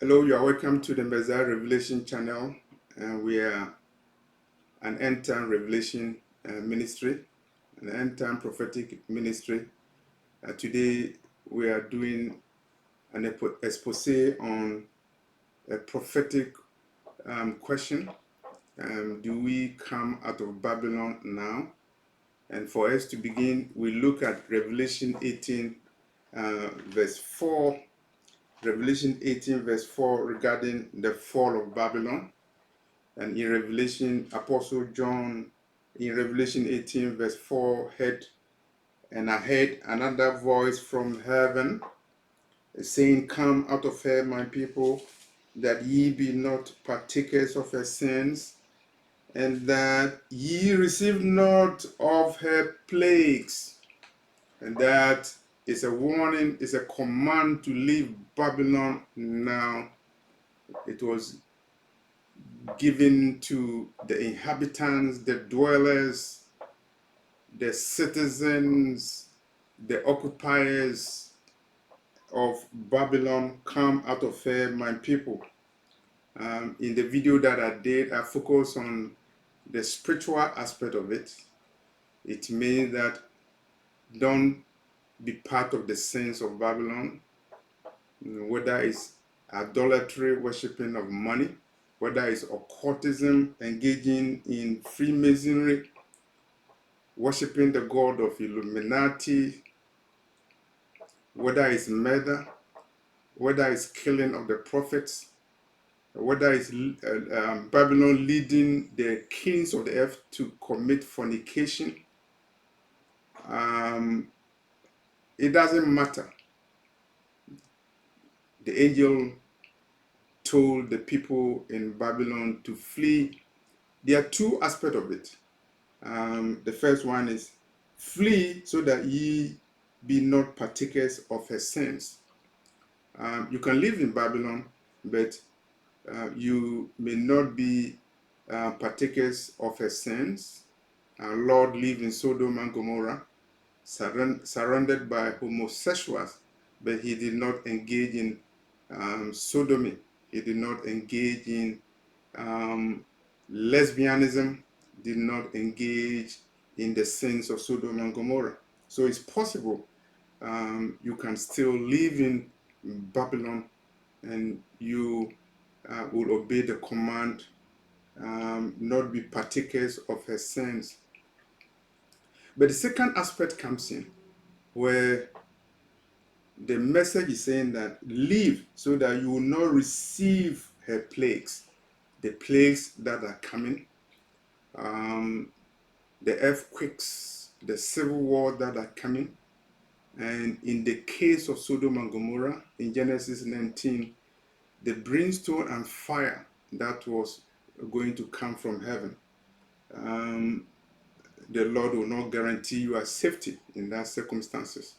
Hello, you are welcome to the Messiah Revelation channel. We are an end-time revelation ministry, an end-time prophetic ministry. Today we are doing an expose on a prophetic question. Do we come out of Babylon now? And for us to begin, we look at Revelation 18 verse 4. Revelation 18 verse 4 regarding the fall of Babylon. And in Revelation, Apostle John, in Revelation 18, verse 4, I heard another voice from heaven saying, Come out of her, my people, that ye be not partakers of her sins, and that ye receive not of her plagues. And that is a warning, is a command to leave Babylon now. It was given to the inhabitants, the dwellers, the citizens, the occupiers of Babylon. Come out of her, my people. In the video that I did, I focused on the spiritual aspect of it. It means that don't be part of the sins of Babylon, whether it's idolatry, worshiping of money, whether it's occultism, engaging in Freemasonry, worshiping the god of Illuminati, whether it's murder, whether it's killing of the prophets, whether it's Babylon leading the kings of the earth to commit fornication. It doesn't matter. The angel told the people in Babylon to flee. There are two aspects of it. The first one is flee so that ye be not partakers of her sins. You can live in Babylon, but you may not be partakers of her sins. Our Lord lived in Sodom and Gomorrah, surrounded by homosexuals, but he did not engage in sodomy. He did not engage in lesbianism, did not engage in the sins of Sodom and Gomorrah. So it's possible you can still live in Babylon and you will obey the command, not be partakers of her sins. But the second aspect comes in where the message is saying that live so that you will not receive her plagues, the plagues that are coming, the earthquakes, the civil war that are coming. And in the case of Sodom and Gomorrah, in Genesis 19, the brimstone and fire that was going to come from heaven, the Lord will not guarantee you a safety in that circumstances.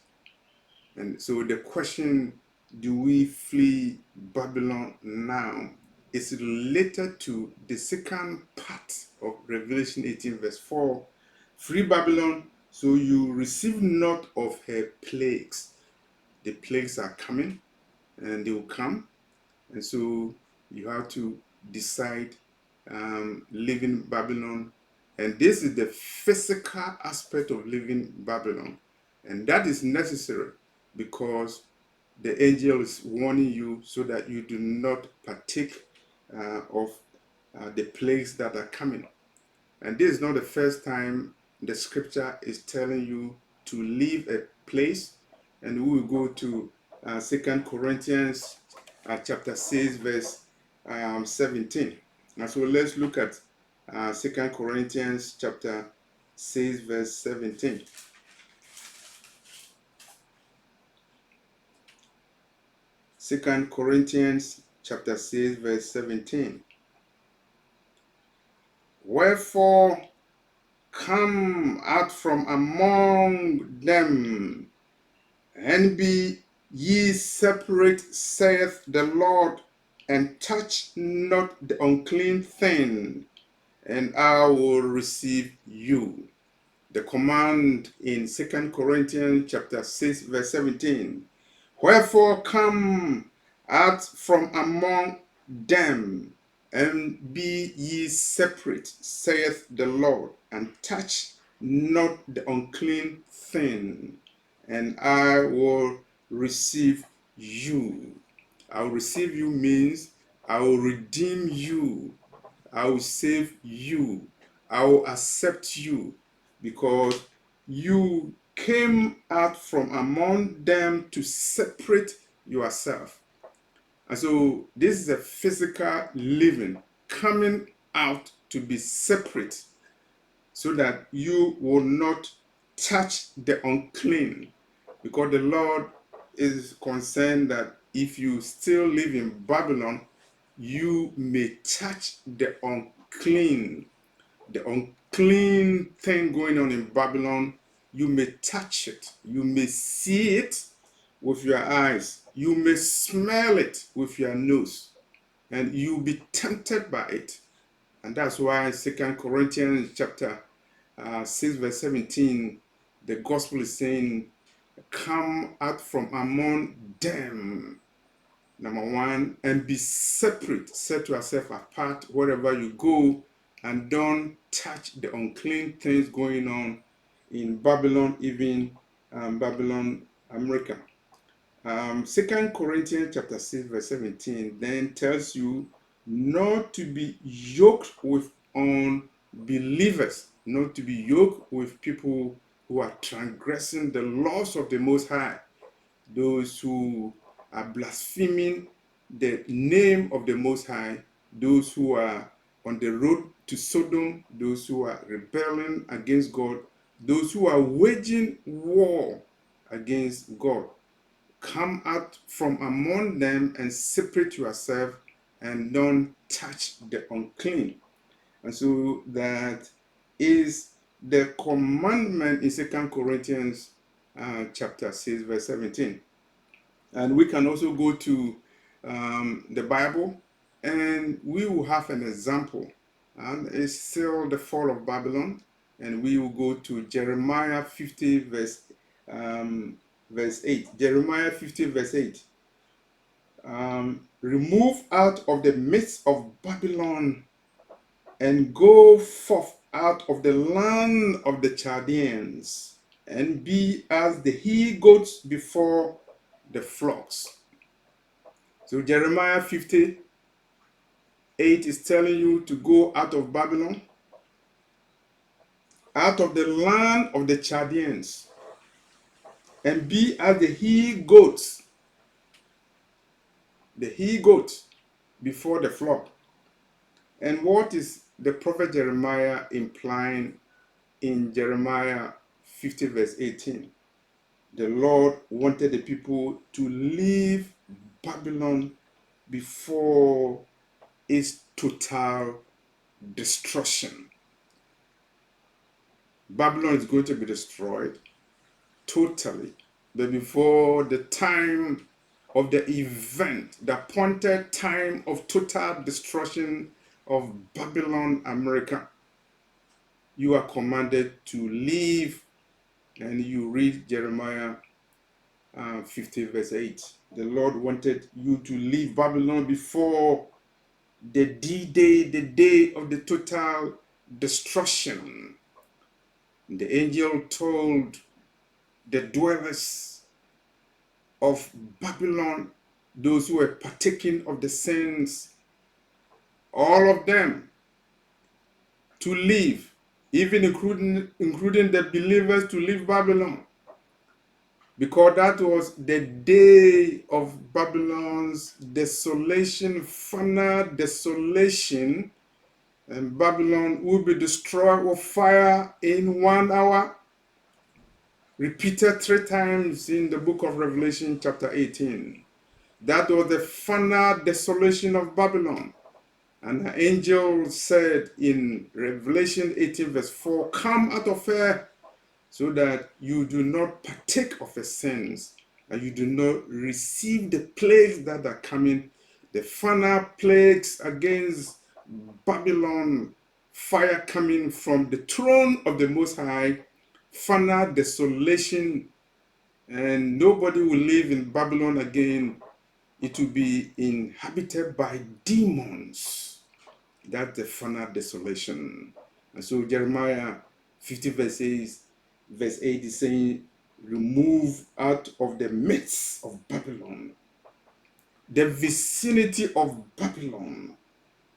And so the question, do we flee Babylon now, is related to the second part of Revelation 18 verse 4. Flee Babylon, so you receive not of her plagues. The plagues are coming, and they will come. And so you have to decide living Babylon. And this is the physical aspect of living Babylon. And that is necessary because the angel is warning you so that you do not partake of the plagues that are coming. And this is not the first time the scripture is telling you to leave a place. And we will go to 2 Corinthians chapter 6 verse 17. And so let's look at 2 Corinthians chapter 6 verse 17. 2 Corinthians chapter 6 verse 17. Wherefore come out from among them, and be ye separate, saith the Lord, and touch not the unclean thing, and I will receive you. The command in 2 Corinthians chapter 6 verse 17. Wherefore come out from among them, and be ye separate, saith the Lord, and touch not the unclean thing, and I will receive you. I will receive you means I will redeem you. I will save you. I will accept you because you came out from among them to separate yourself. And so this is a physical living, coming out to be separate so that you will not touch the unclean. Because the Lord is concerned that if you still live in Babylon, you may touch the unclean. The unclean thing going on in Babylon, you may touch it. You may see it with your eyes. You may smell it with your nose. And you'll be tempted by it. And that's why 2 Corinthians chapter 6 verse 17, the gospel is saying, come out from among them. Number one, and be separate. Set yourself apart wherever you go, and don't touch the unclean things going on in Babylon, even Babylon, America. 2 Corinthians chapter 6 verse 17 then tells you not to be yoked with unbelievers, not to be yoked with people who are transgressing the laws of the Most High, those who are blaspheming the name of the Most High, those who are on the road to Sodom, those who are rebelling against God, those who are waging war against God. Come out from among them and separate yourself and don't touch the unclean. And so that is the commandment in 2 Corinthians chapter 6 verse 17. And we can also go to the Bible and we will have an example. And it's still the fall of Babylon. And we will go to Jeremiah 50 verse 8. Jeremiah 50 verse 8. Remove out of the midst of Babylon and go forth out of the land of the Chaldeans and be as the he-goats before the flocks. So Jeremiah 50:8 is telling you to go out of Babylon, out of the land of the Chaldeans, and be as the he-goats, before the flock. And what is the prophet Jeremiah implying in Jeremiah 50 verse 18? The Lord wanted the people to leave Babylon before its total destruction. Babylon is going to be destroyed totally, but before the time of the event, the appointed time of total destruction of Babylon, America, you are commanded to leave. And you read Jeremiah 50 verse 8. The Lord wanted you to leave Babylon before the D-Day, the day of the total destruction. The angel told the dwellers of Babylon, those who were partaking of the sins, all of them, to leave, even including the believers, to leave Babylon. Because that was the day of Babylon's desolation, final desolation, and Babylon will be destroyed with fire in 1 hour, repeated 3 times in the book of Revelation chapter 18. That was the final desolation of Babylon. And the angel said in Revelation 18 verse 4, come out of her, so that you do not partake of her sins, and you do not receive the plagues that are coming, the final plagues against Babylon, fire coming from the throne of the Most High, final desolation, and nobody will live in Babylon again it will be inhabited by demons. That's the final desolation. And so Jeremiah 50 verse 8 is saying, remove out of the midst of Babylon, the vicinity of Babylon,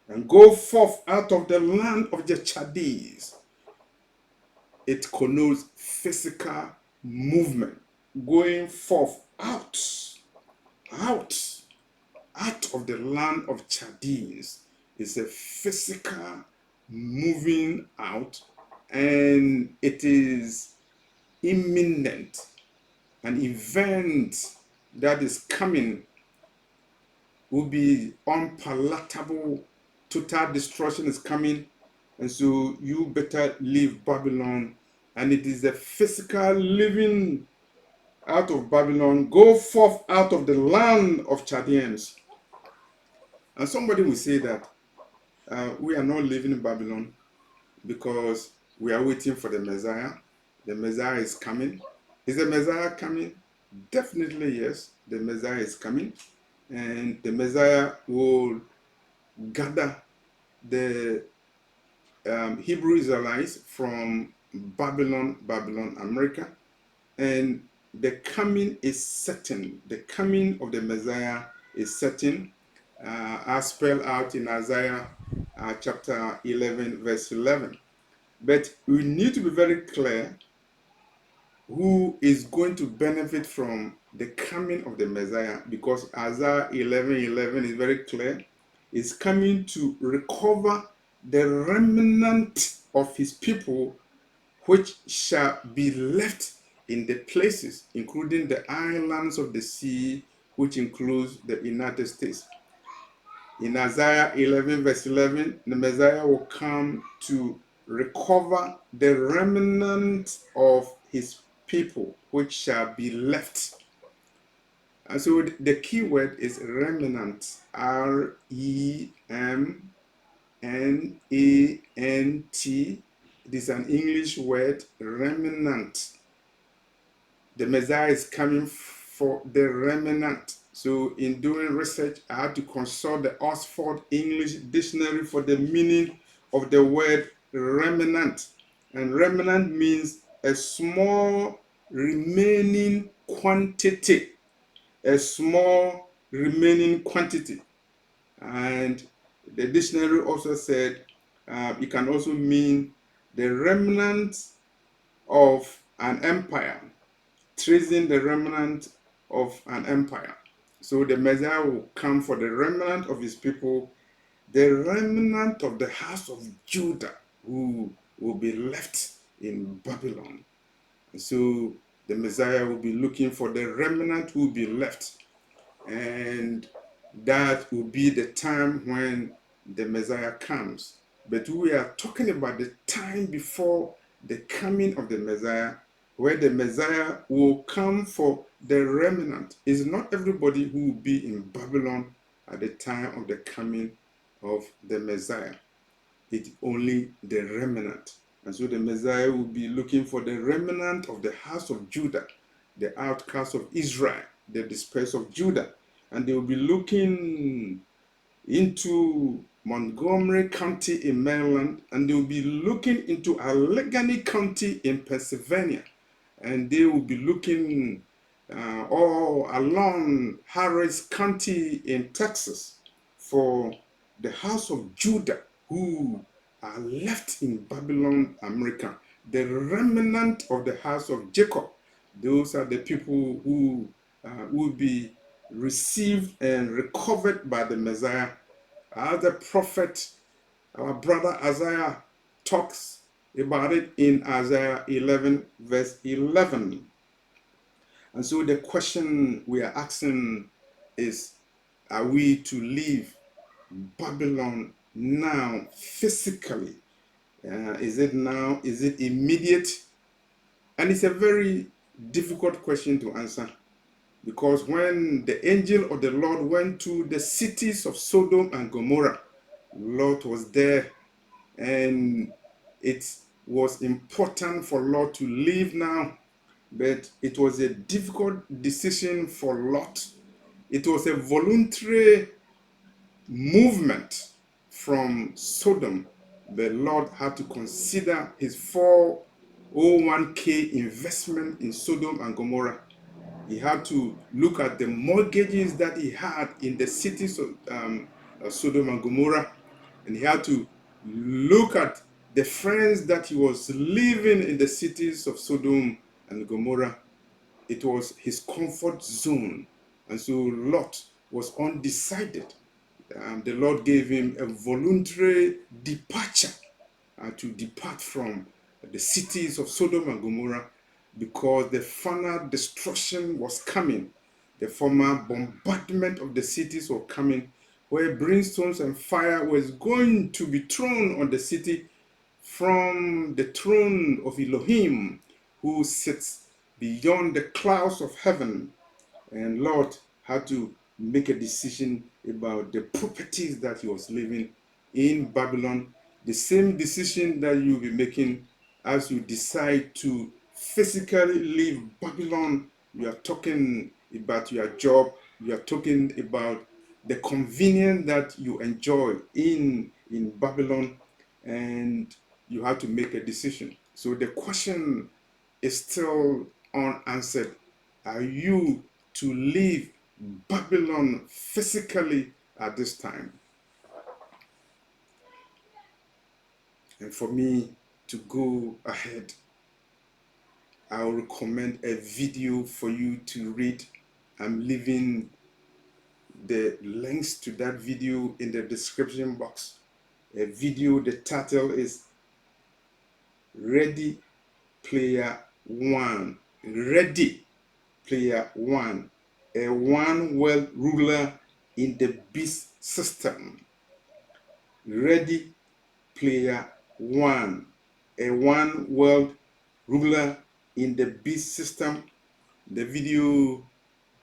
and go forth out of the land of the Chaldees. It connotes physical movement, going forth out of the land of Chaldees. Is a physical moving out, and it is imminent. An event that is coming will be unpalatable. Total destruction is coming, and so you better leave Babylon. And it is a physical living out of Babylon. Go forth out of the land of Chaldeans. And somebody will say that we are not living in Babylon because we are waiting for the Messiah. The Messiah is coming. Is the Messiah coming? Definitely yes, the Messiah is coming. And the Messiah will gather the Hebrew Israelites from Babylon, America. And the coming is certain. The coming of the Messiah is certain, as spelled out in Isaiah chapter 11, verse 11. But we need to be very clear who is going to benefit from the coming of the Messiah, because Isaiah 11:11 is very clear. It's coming to recover the remnant of his people, which shall be left in the places, including the islands of the sea, which includes the United States. In Isaiah 11, verse 11, the Messiah will come to recover the remnant of his people, which shall be left. And so the key word is remnant. REMNANT. It is an English word, remnant. The Messiah is coming for the remnant. So in doing research, I had to consult the Oxford English Dictionary for the meaning of the word remnant. And remnant means a small remaining quantity. A small remaining quantity. And the dictionary also said it can also mean the remnant of an empire, tracing the remnant of an empire. So the Messiah will come for the remnant of his people, the remnant of the house of Judah, who will be left in Babylon. So the Messiah will be looking for the remnant who will be left. And that will be the time when the Messiah comes. But we are talking about the time before the coming of the Messiah, where the Messiah will come for the remnant. It's not everybody who will be in Babylon at the time of the coming of the Messiah. It's only the remnant. And so the Messiah will be looking for the remnant of the house of Judah, the outcasts of Israel, the dispersed of Judah. And they will be looking into Montgomery County in Maryland, and they will be looking into Allegheny County in Pennsylvania, and they will be looking all along Harris County in Texas for the house of Judah who are left in Babylon, America, the remnant of the house of Jacob. Those are the people who will be received and recovered by the Messiah. As the prophet, our brother Isaiah, talks about it in Isaiah 11, verse 11. And so the question we are asking is, are we to leave Babylon now physically? Is it now? Is it immediate? And it's a very difficult question to answer, because when the angel of the Lord went to the cities of Sodom and Gomorrah, Lot was there, and it was important for Lot to leave now, but it was a difficult decision for Lot. It was a voluntary movement from Sodom. The Lord had to consider his 401k investment in Sodom and Gomorrah. He had to look at the mortgages that he had in the cities of Sodom and Gomorrah, and he had to look at the friends that he was living in the cities of Sodom and Gomorrah. It was his comfort zone, and so Lot was undecided. The Lord gave him a voluntary departure to depart from the cities of Sodom and Gomorrah, because the final destruction was coming. The former bombardment of the cities were coming, where brimstones and fire was going to be thrown on the city from the throne of Elohim, who sits beyond the clouds of heaven. And Lot had to make a decision about the properties that he was living in Babylon. The same decision that you'll be making as you decide to physically leave Babylon. You are talking about your job, you are talking about the convenience that you enjoy in Babylon, and you have to make a decision. So the question is still unanswered. Are you to leave Babylon physically at this time? And for me to go ahead, I'll recommend a video for you to read. I'm leaving the links to that video in the description box. A video, the title is Ready Player One. Ready Player One. A one world ruler in the beast system. Ready Player One. A one world ruler in the beast system. The video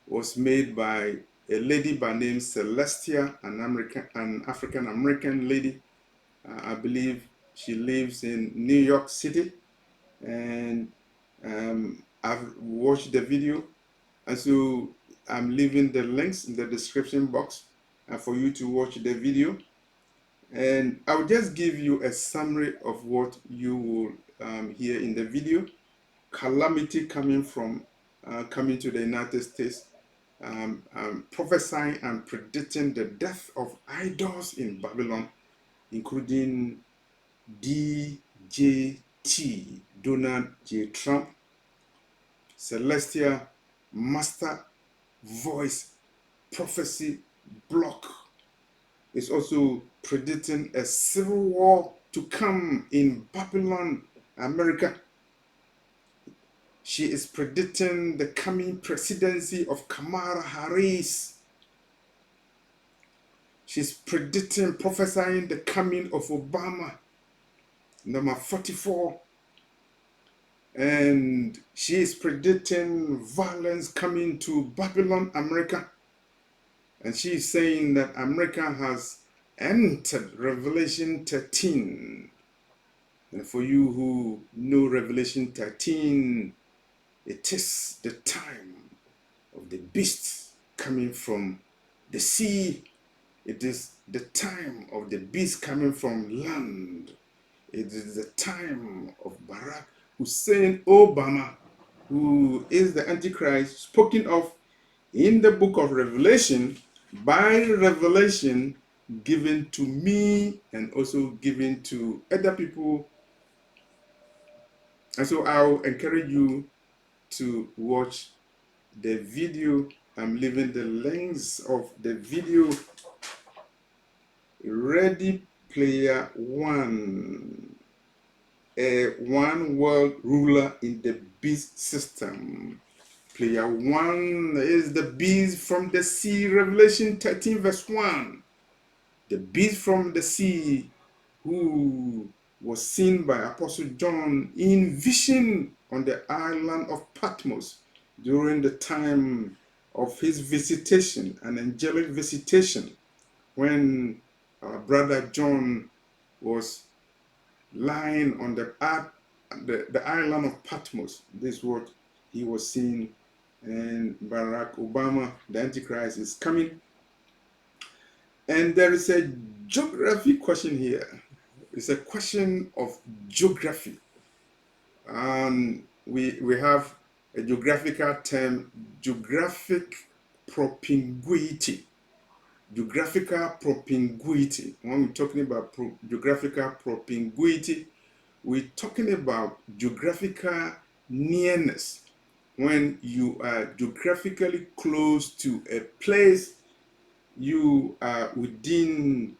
was made by a lady by name Celestia, an African American lady. I believe she lives in New York City, and I've watched the video, and so I'm leaving the links in the description box for you to watch the video. And I'll just give you a summary of what you will hear in the video. Calamity coming to the United States, prophesying and predicting the death of idols in Babylon, including DJT, Donald J. Trump, Celestia, Master Voice Prophecy Block is also predicting a civil war to come in Babylon, America. She is predicting the coming presidency of Kamala Harris. She's predicting, prophesying the coming of Obama, number 44. And she is predicting violence coming to Babylon, America. And she is saying that America has entered Revelation 13. And for you who know Revelation 13, it is the time of the beast coming from the sea. It is the time of the beast coming from land. It is the time of Barack Hussein Obama, who is the Antichrist spoken of in the book of Revelation, by revelation given to me and also given to other people. And so I'll encourage you to watch the video. I'm leaving the links of the video. Ready Player One. A one world ruler in the beast system. Player one is the beast from the sea, Revelation 13 verse 1. The beast from the sea who was seen by Apostle John in vision on the island of Patmos during the time of his visitation, an angelic visitation, when our brother John was lying on the island of Patmos. This is what he was seeing, and Barack Obama, the Antichrist, is coming. And there is a geography question here. It's a question of geography. And we have a geographical term, geographic propinquity. Geographical propinquity. When we're talking about geographical propinquity, we're talking about geographical nearness. When you are geographically close to a place, you are within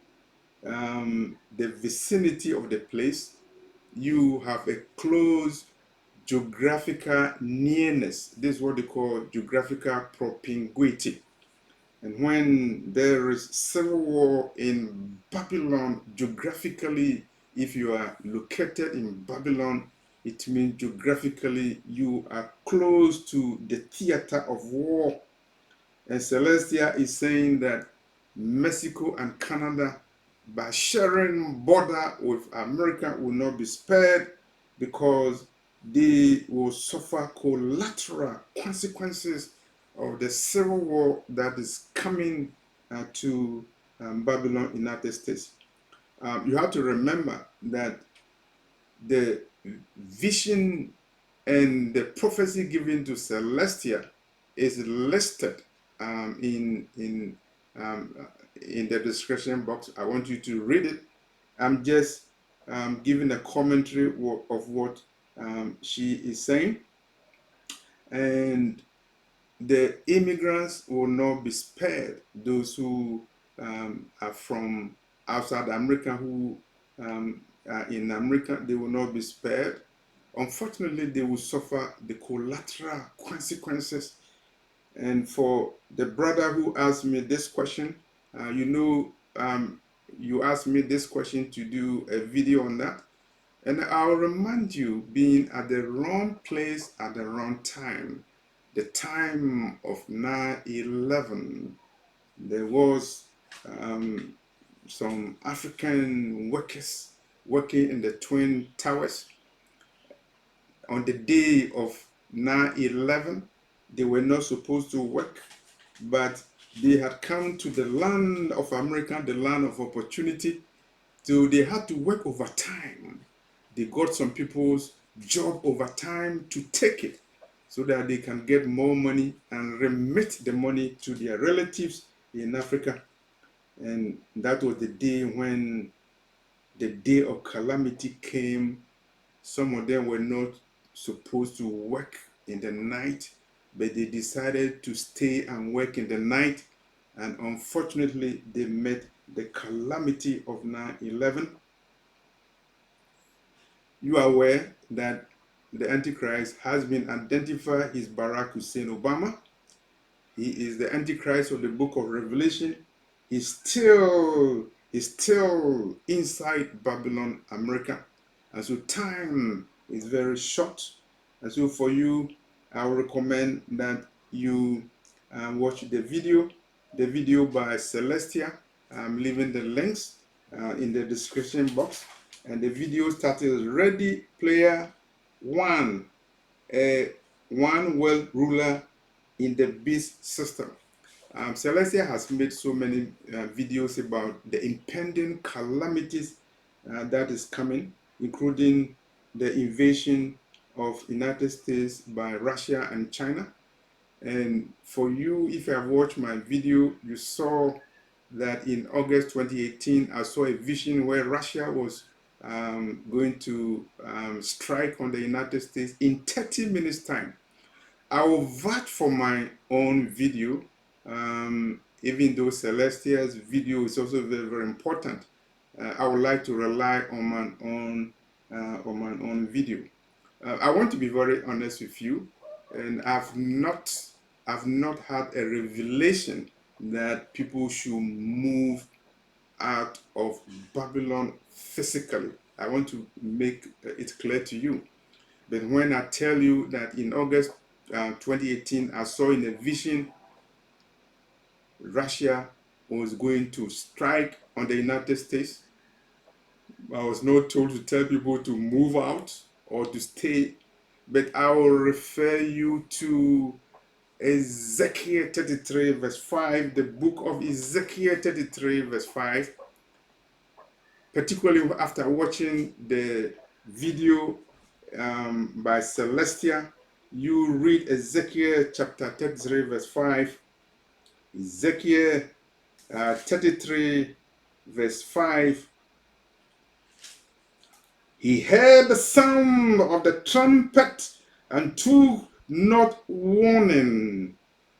the vicinity of the place, you have a close geographical nearness. This is what they call geographical propinquity. And when there is civil war in Babylon, geographically, if you are located in Babylon, it means geographically you are close to the theater of war. And Celestia is saying that Mexico and Canada, by sharing border with America, will not be spared because they will suffer collateral consequences of the civil war that is coming to Babylon, United States. You have to remember that the vision and the prophecy given to Celestia is listed in the description box. I want you to read it. I'm just giving a commentary of what she is saying. And the immigrants will not be spared. Those who are from outside America, who are in America, they will not be spared. Unfortunately, they will suffer the collateral consequences. And for the brother who asked me this question, you asked me this question to do a video on that. And I'll remind you, being at the wrong place at the wrong time, the time of 9/11, there was some African workers working in the Twin Towers. On the day of 9/11, they were not supposed to work, but they had come to the land of America, the land of opportunity, so they had to work overtime. They got some people's job overtime to take it so that they can get more money and remit the money to their relatives in Africa. And that was the day when the day of calamity came. Some of them were not supposed to work in the night, but they decided to stay and work in the night. And unfortunately, they met the calamity of 9/11. You are aware that the Antichrist has been identified as Barack Hussein Obama. He is the Antichrist of the book of Revelation. He's still inside Babylon, America. And so time is very short. And so for you, I would recommend that you watch the video by Celestia. I'm leaving the links in the description box. And the video started Ready Player One, a one world ruler in the beast system. Celestia has made so many videos about the impending calamities that is coming, including the invasion of United States by Russia and China. And for you, if you have watched my video, you saw that in August 2018, I saw a vision where Russia was going to strike on the United States in 30 minutes time. I will vouch for my own video, even though Celestia's video is also very, very important. I would like to rely on my own video. I want to be very honest with you, and I've not had a revelation that people should move out of Babylon physically. I want to make it clear to you. But when I tell you that in August 2018, I saw in a vision Russia was going to strike on the United States, I was not told to tell people to move out or to stay, but I will refer you to Ezekiel 33 verse 5, the book of Ezekiel 33 verse 5, particularly after watching the video by Celestia. You read Ezekiel chapter 33 verse 5, Ezekiel 33 verse 5. He heard the sound of the trumpet and took not warning.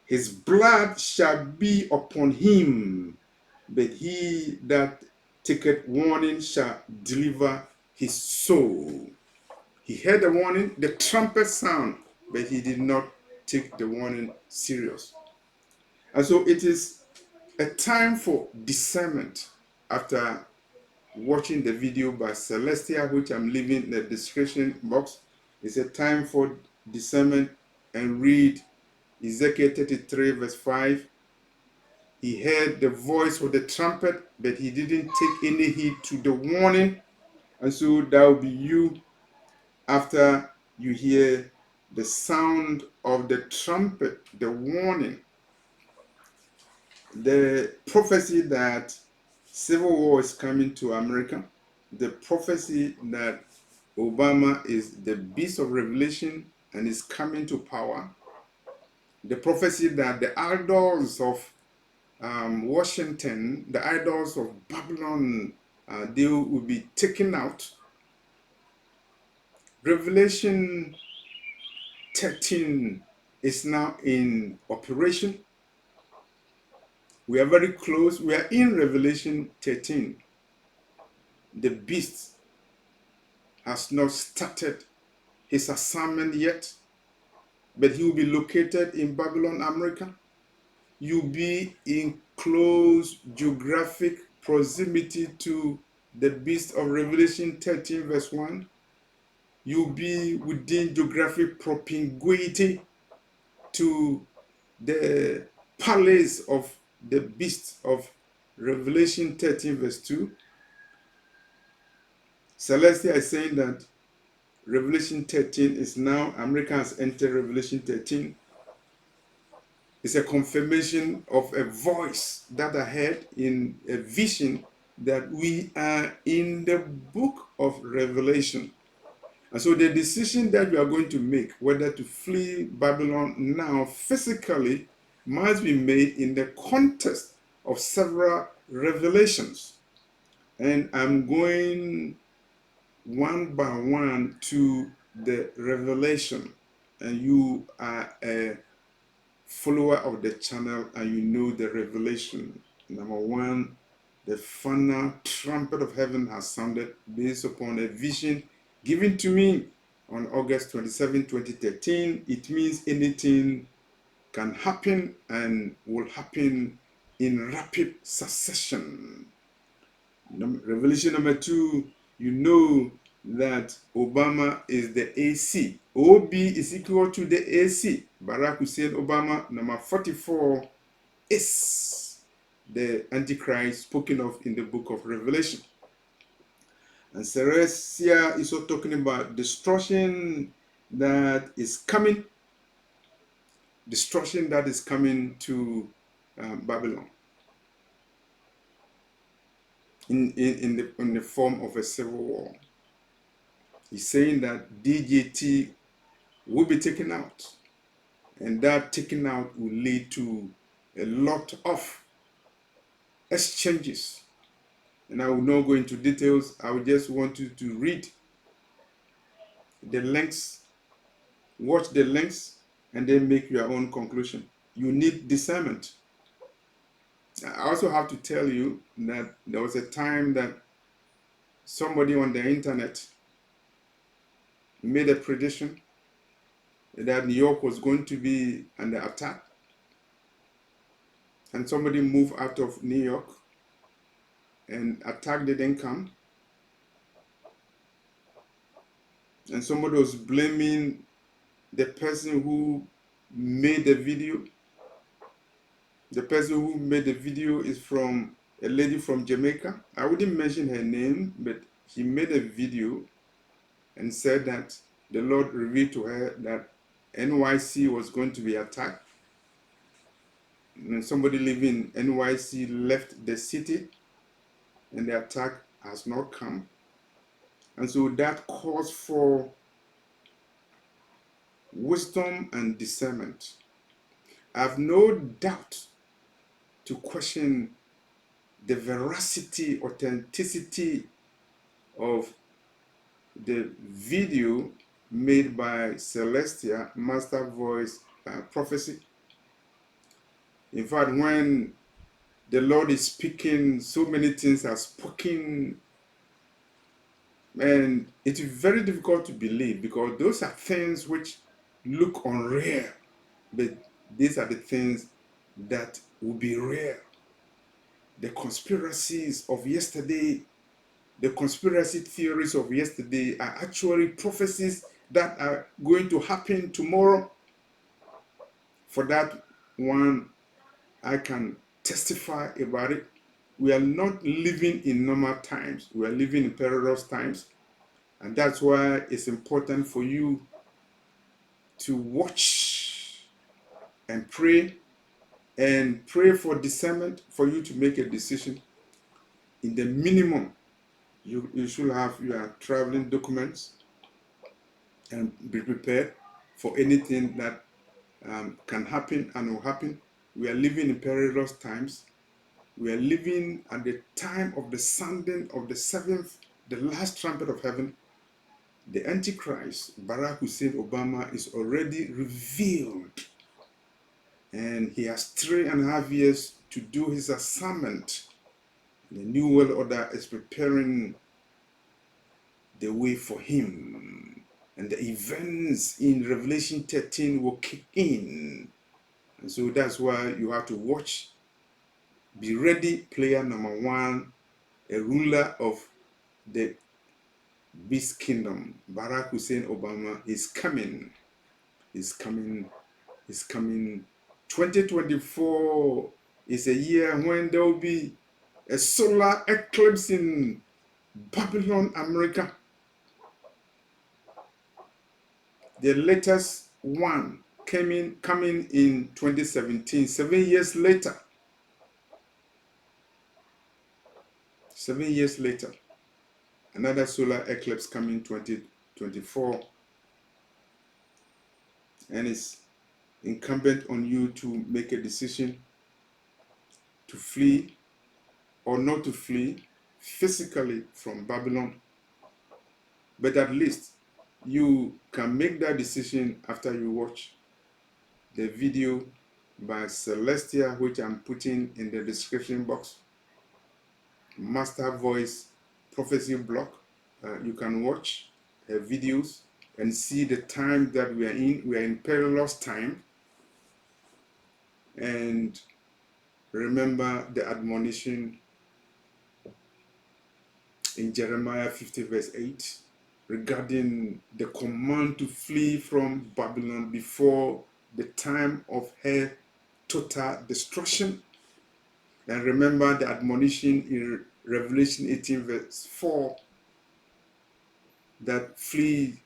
His blood shall be upon him, but he that taketh warning shall deliver his soul. He heard the warning, the trumpet sound, but he did not take the warning serious. And so it is a time for discernment. After watching the video by Celestia, which I'm leaving in the description box, it's a time for discernment, and read Ezekiel 33 verse 5. He heard the voice of the trumpet, but he didn't take any heed to the warning. And so that will be you after you hear the sound of the trumpet, the warning, the prophecy that civil war is coming to America, the prophecy that Obama is the beast of revelation and is coming to power, the prophecy that the idols of Washington, the idols of Babylon, they will be taken out. Revelation 13 is now in operation. We are very close. We are in Revelation 13. The beast has not started his assignment yet, but he will be located in Babylon, America. You'll be in close geographic proximity to the beast of Revelation 13 verse 1. You'll be within geographic propinquity to the palace of the beast of Revelation 13 verse 2. Celestia is saying that Revelation 13 is now, America has entered Revelation 13. It's a confirmation of a voice that I heard in a vision that we are in the book of Revelation. And so the decision that we are going to make, whether to flee Babylon now physically, must be made in the context of several revelations. And I'm going one by one to the revelation. And you are a follower of the channel and you know the revelation. Number one, the final trumpet of heaven has sounded based upon a vision given to me on August 27, 2013. It means anything can happen and will happen in rapid succession. Revelation number two, you know that Obama is the AC. OB is equal to the AC. Barack Hussein Obama, number 44, is the Antichrist spoken of in the book of Revelation. And Ceresia is also talking about destruction that is coming. Destruction that is coming to Babylon. In the form of a civil war. He's saying that DJT will be taken out, and that taken out will lead to a lot of exchanges. And I will not go into details. I will just want you to read the links, watch the links, and then make your own conclusion. You need discernment. I also have to tell you that there was a time that somebody on the internet made a prediction that New York was going to be under attack, and somebody moved out of New York and attack didn't come, and somebody was blaming the person who made the video. The person who made the video is from a lady from Jamaica. I wouldn't mention her name, but she made a video and said that the Lord revealed to her that NYC was going to be attacked, somebody living in NYC left the city and the attack has not come. And so that calls for wisdom and discernment. I have no doubt to question the veracity, authenticity of the video made by Celestia, Master Voice Prophecy. In fact, when the Lord is speaking, so many things are spoken, and it's very difficult to believe because those are things which look unreal, but these are the things that will be real. The conspiracies of yesterday, the conspiracy theories of yesterday are actually prophecies that are going to happen tomorrow. For that one, I can testify about it. We are not living in normal times. We are living in perilous times. And that's why it's important for you to watch and pray for discernment for you to make a decision. In the minimum, you should have your traveling documents and be prepared for anything that can happen and will happen. We are living in perilous times. We are living at the time of the sounding of the seventh, the last trumpet of heaven. The Antichrist, Barack Hussein Obama, is already revealed, and he has 3.5 years to do his assignment. The New World Order is preparing the way for him, and the events in Revelation 13 will kick in. And so that's why you have to watch. Be ready, player number one, a ruler of the beast kingdom. Barack Hussein Obama is coming. He's coming. He's coming. 2024 is a year when there will be a solar eclipse in Babylon, America. The latest one coming in 2017, 7 years later. 7 years later. Another solar eclipse coming 2024. And it's incumbent on you to make a decision to flee or not to flee physically from Babylon. But at least you can make that decision after you watch the video by Celestia, which I'm putting in the description box. Master Voice Prophecy blog. You can watch her videos and see the time that we are in. We are in perilous time. And remember the admonition in Jeremiah 50 verse 8 regarding the command to flee from Babylon before the time of her total destruction. And remember the admonition in Revelation 18 verse 4 that flee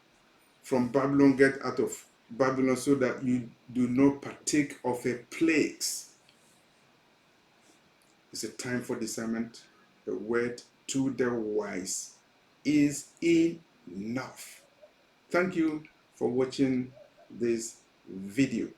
from Babylon, get out of Babylon so that you do not partake of her plagues. It's a time for discernment. The word to the wise is enough. Thank you for watching this video.